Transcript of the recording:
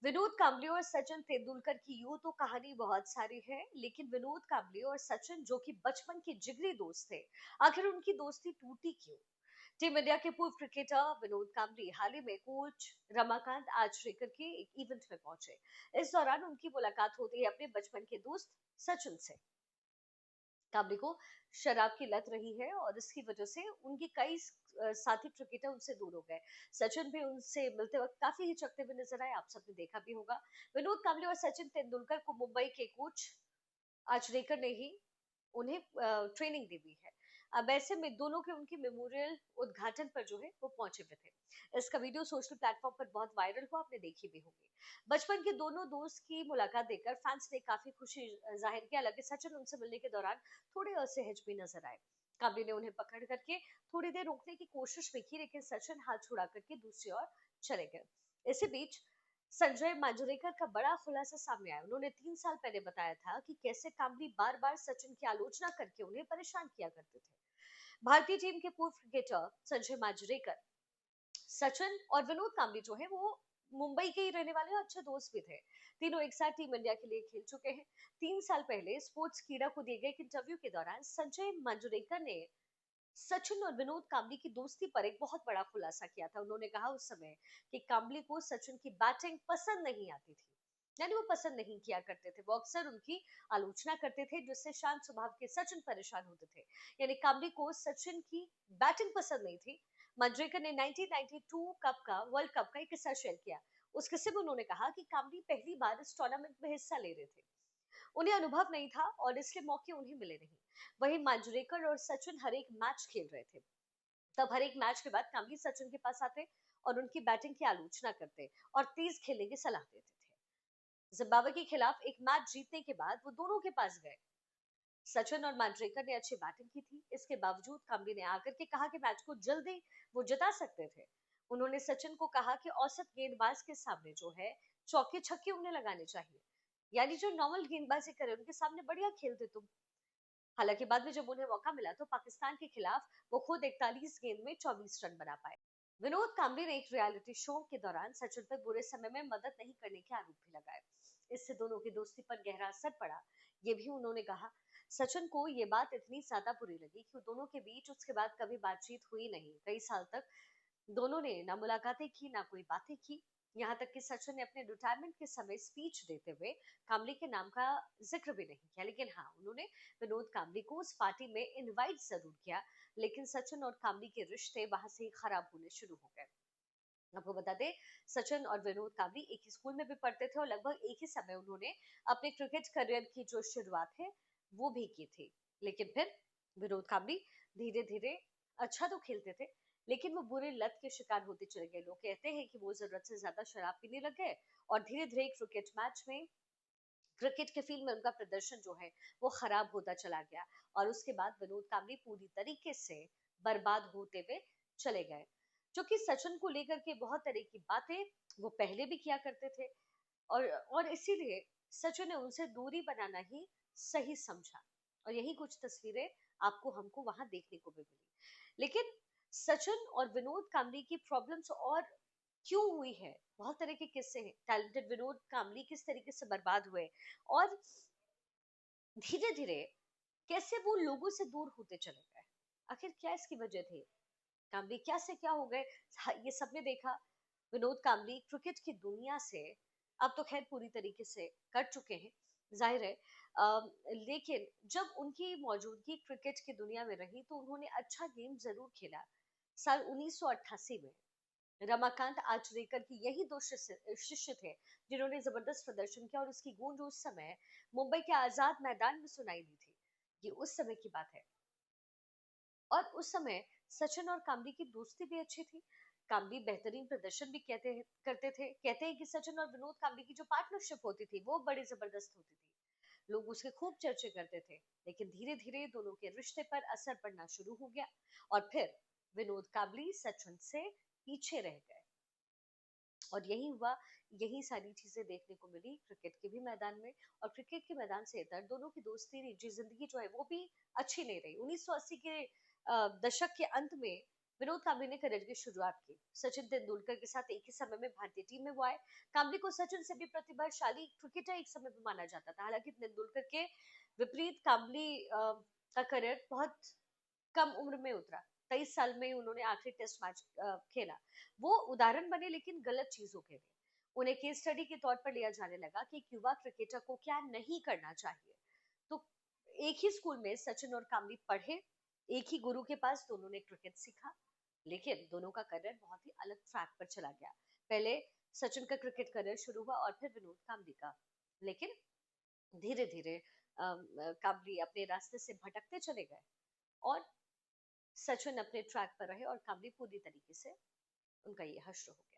विनोद कांबली और सचिन तेंदुलकर की यूं तो कहानी बहुत सारी है, लेकिन विनोद कांबली और सचिन जो कि बचपन के जिगरी दोस्त थे, आखिर उनकी दोस्ती टूटी क्यों? टीम इंडिया के पूर्व क्रिकेटर विनोद कांबली हाल ही में कोच रमाकांत आचरेकर के एक इवेंट में पहुंचे। इस दौरान उनकी मुलाकात होती है अपने बचपन के दोस्त सचिन से। काबली को शराब की लत रही है और इसकी वजह से उनके कई साथी क्रिकेटर उनसे दूर हो गए। सचिन भी उनसे मिलते वक्त काफी हिचकते हुए नजर आए, आप सबने देखा भी होगा। विनोद कांबले और सचिन तेंदुलकर को मुंबई के कोच आचरेकर ने ही उन्हें ट्रेनिंग दी हुई है। अब ऐसे में दोनों के उनके मेमोरियल उद्घाटन पर जो है वो पहुंचे हुए थे। इसका वीडियो सोशल प्लेटफॉर्म पर बहुत वायरल हुआ, आपने देखी भी होगी। बचपन के दोनों दोस्त की मुलाकात देखकर फैंस ने काफी खुशी जाहिर की। हालांकि सचिन उनसे मिलने के दौरान थोड़े असहज भी नजर आए। काबली ने उन्हें पकड़ करके थोड़ी देर रोकने की कोशिश भी की, लेकिन सचिन हाथ छुड़ा करके दूसरी ओर चले गए। इसी बीच संजय मांजरेकर का बड़ा खुलासा सामने आया। उन्होंने 3 साल पहले बताया था कि कैसे कांबली बार बार सचिन की आलोचना करके उन्हें परेशान किया करते थे। भारतीय टीम के पूर्व क्रिकेटर संजय मांजरेकर, सचिन और विनोद कांबली जो है वो मुंबई के ही रहने वाले और अच्छे दोस्त भी थे। तीनों एक साथ टीम इंडिया के लिए खेल चुके हैं। 3 साल पहले स्पोर्ट्स कीड़ा को दिए गए एक इंटरव्यू के दौरान संजय मांजरेकर ने सचिन और विनोद कांबली की दोस्ती पर एक बहुत बड़ा खुलासा किया था। उन्होंने कहा उस समय कि कांबली को सचिन की बैटिंग पसंद नहीं आती थी, यानी वो पसंद नहीं किया करते थे, वो अक्सर उनकी आलोचना करते थे, जिससे शांत स्वभाव के सचिन परेशान होते थे। यानी कांबली को सचिन की बैटिंग पसंद नहीं थी। मंजरेकर ने 1992 कप का वर्ल्ड कप का एक किस्सा शेयर किया। उस किस्से में उन्होंने कहा कि कांबली पहली बार इस टूर्नामेंट में हिस्सा ले रहे थे, उन्हें अनुभव नहीं था और इसलिए मौके उन्हें मिले नहीं। वहीं मांजरेकर और सचिन हर एक मैच खेल रहे थे। तब हर एक मैच के बाद कांबली सचिन के पास आते और उनकी बैटिंग की आलोचना करते और तेज खेलने की सलाह देते थे। जिम्बाब्वे के खिलाफ एक मैच जीतने के बाद वो दोनों के पास गए। सचिन और मांजरेकर ने अच्छी बैटिंग की थी, इसके बावजूद कांबली ने आकर के कहा कि मैच को जल्दी वो जिता सकते थे। उन्होंने सचिन को कहा कि औसत गेंदबाज के सामने जो है चौके छक्के उन्हें लगाने चाहिए, यानी जो नॉर्मल गेंदबाजी करे उनके सामने बढ़िया खेलते तुम। हालांकि बाद में जब उन्हें मौका मिला तो पाकिस्तान के खिलाफ वो खुद 41 गेंद में 24 रन बना पाए। विनोद कांबली ने एक रियलिटी शो के दौरान सचिन पर बुरे समय में मदद नहीं करने के आरोप भी लगाए। इससे दोनों की दोस्ती पर गहरा असर पड़ा, ये भी उन्होंने कहा। सचिन को ये बात इतनी ज्यादा बुरी लगी कि दोनों के बीच उसके बाद कभी बातचीत हुई नहीं। कई साल तक दोनों ने ना मुलाकातें की ना कोई बातें की। यहाँ तक कि सचिन ने अपने रिटायरमेंट के समय स्पीच देते हुए कामली के नाम का जिक्र भी नहीं किया, लेकिन हाँ उन्होंने विनोद कामली को उस पार्टी में इनवाइट जरूर किया। लेकिन सचिन और कामली के रिश्ते वहां से ही खराब होने शुरू हो गए। आपको बता दें, सचिन और विनोद कामली एक ही स्कूल में भी पढ़ते थे और लगभग एक ही समय उन्होंने अपने क्रिकेट करियर की जो शुरुआत है वो भी की थी। लेकिन फिर विनोद कामली धीरे धीरे अच्छा तो खेलते थे, लेकिन वो बुरे लत के शिकार होते चले गए। लोग कहते हैं कि वो जरूरत से ज्यादा शराब पीने लग गए और धीरे धीरे क्रिकेट मैच में, क्रिकेट के फील्ड में उनका प्रदर्शन जो है वो खराब होता चला गया और उसके बाद विनोद कांबली पूरी तरीके से बर्बाद होते हुए चले गए। जो कि सचिन को लेकर के बहुत तरह की बातें वो पहले भी किया करते थे और इसीलिए सचिन ने उनसे दूरी बनाना ही सही समझा। और यही कुछ तस्वीरें आपको हमको वहां देखने को भी मिली। लेकिन सचिन और विनोद कांबली की प्रॉब्लम्स और क्यों हुई है, बहुत तरह के किस्से हैं। टैलेंटेड विनोद कामली किस तरीके से बर्बाद हुए और धीरे धीरे कैसे वो लोगों से दूर होते चले गए, आखिर क्या इसकी वजह थी? कामली क्या से क्या हो गए, ये सबने देखा। विनोद कामली क्रिकेट की दुनिया से अब तो खैर पूरी तरीके से कट चुके हैं, जाहिर है। लेकिन जब उनकी मौजूदगी क्रिकेट की दुनिया में रही तो उन्होंने अच्छा गेम जरूर खेला। साल 1988 में रमाकांत आचरेकर की यही दो शिष्य थे जिन्होंने जबरदस्त प्रदर्शन किया और उसकी गूंज उस समय मुंबई के आजाद मैदान में सुनाई दी थी। ये उस समय की बात है और उस समय सचिन और कामली की दोस्ती भी अच्छी थी। कामली बेहतरीन प्रदर्शन भी कहते हैं कि सचिन और विनोद कामली की जो पार्टनरशिप होती थी वो बड़ी जबरदस्त होती थी। लोग उसके खूब चर्चे करते थे, लेकिन धीरे धीरे दोनों के रिश्ते पर असर पड़ना शुरू हो गया और फिर विनोद कामली सचिन से पीछे रह गए। और यही हुआ, यही सारी चीजें देखने को मिली क्रिकेट के भी मैदान में। और क्रिकेट के मैदान से इतर दोनों की दोस्ती निजी जिंदगी जो है वो भी अच्छी नहीं रही। 1980 के दशक के अंत में विनोद कांबली ने करियर की शुरुआत की। सचिन तेंदुलकर के साथ एक ही समय में भारतीय टीम में वो आए। कांबली को सचिन से भी प्रतिभाशाली क्रिकेटर एक समय में माना जाता था। हालांकि तेंदुलकर के विपरीत कांबली का करियर बहुत कम उम्र में उतरा। 23 साल में ही उन्होंने आखिरी टेस्ट मैच खेला। वो उदाहरण बने लेकिन गलत चीजों के लिए। उन्हें केस स्टडी के तौर पर लिया जाने लगा कि एक युवा क्रिकेटर को क्या नहीं करना चाहिए। तो एक ही स्कूल में सचिन और कामली पढ़े, एक ही गुरु के पास दोनों ने क्रिकेट सीखा, लेकिन दोनों का करियर बहुत ही अलग ट्रैक पर चला गया। पहले सचिन का क्रिकेट करियर शुरू हुआ और फिर विनोद कामली का। लेकिन धीरे धीरे कामली अपने रास्ते से भटकते चले गए और सचिन अपने ट्रैक पर रहे और कामली पूरी तरीके से उनका ये हश्र हो गया।